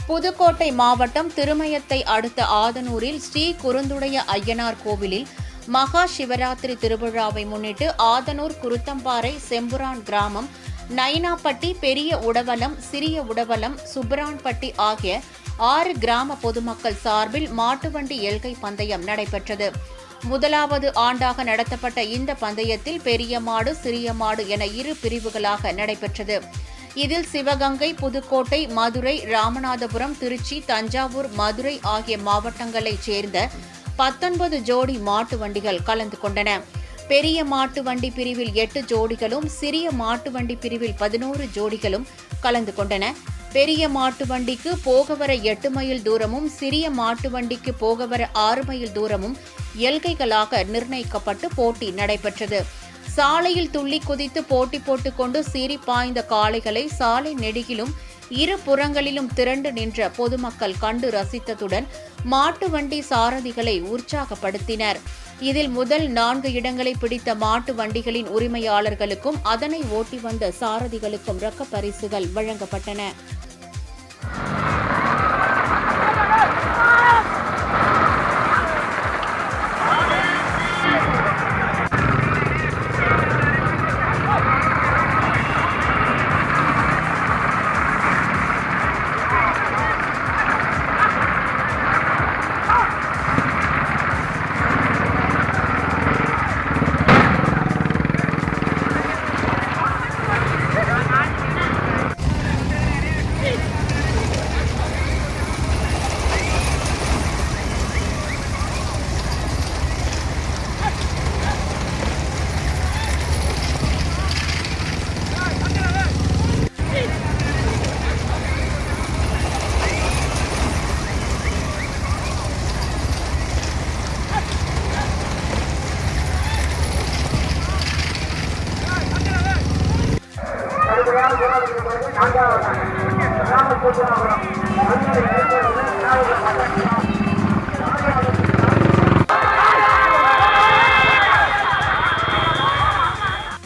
புதுக்கோட்டை மாவட்டம் திருமயத்தை அடுத்த ஆதனூரில் ஸ்ரீ குறுந்துடைய ஐயனார் கோவிலில் மகா சிவராத்திரி திருவிழாவை முன்னிட்டு ஆதனூர் குருத்தம்பாறை செம்புரான் கிராமம், நைனாப்பட்டி, பெரிய உடவலம், சிறிய உடவலம், சுப்பரான்பட்டி ஆகிய 6 கிராம பொதுமக்கள் சார்பில் மாட்டுவண்டி எல்கை பந்தயம் நடைபெற்றது. முதலாவது ஆண்டாக நடத்தப்பட்ட இந்த பந்தயத்தில் பெரிய மாடு, சிறிய மாடு என 2 பிரிவுகளாக நடைபெற்றது. இதில் சிவகங்கை, புதுக்கோட்டை, மதுரை, ராமநாதபுரம், திருச்சி, தஞ்சாவூர், மதுரை ஆகிய மாவட்டங்களைச் சேர்ந்த 19 ஜோடி மாட்டு வண்டிகள் கலந்து கொண்டன. பெரிய மாட்டு வண்டி பிரிவில் 8 ஜோடிகளும், சிறிய மாட்டு வண்டி பிரிவில் 11 ஜோடிகளும் கலந்து கொண்டன. பெரிய மாட்டு வண்டிக்கு போகவர 8 மைல் தூரமும், சிறிய மாட்டு வண்டிக்கு போகவர 6 மைல் தூரமும் எல்கைகளாக நிர்ணயிக்கப்பட்டு போட்டி நடைபெற்றது. சாலையில் துள்ளி குதித்து போட்டி போட்டுக்கொண்டு சீறி பாய்ந்த காளைகளை சாலை நெடுகிலும் 2 புறங்களிலும் திரண்டு நின்ற பொதுமக்கள் கண்டு ரசித்ததுடன் மாட்டு வண்டி சாரதிகளை உற்சாகப்படுத்தினர். இதில் முதல் 4 இடங்களை பிடித்த மாட்டு வண்டிகளின் உரிமையாளர்களுக்கும் அதனை ஓட்டி வந்த சாரதிகளுக்கும் ரொக்க பரிசுகள் வழங்கப்பட்டன. நாங்கள்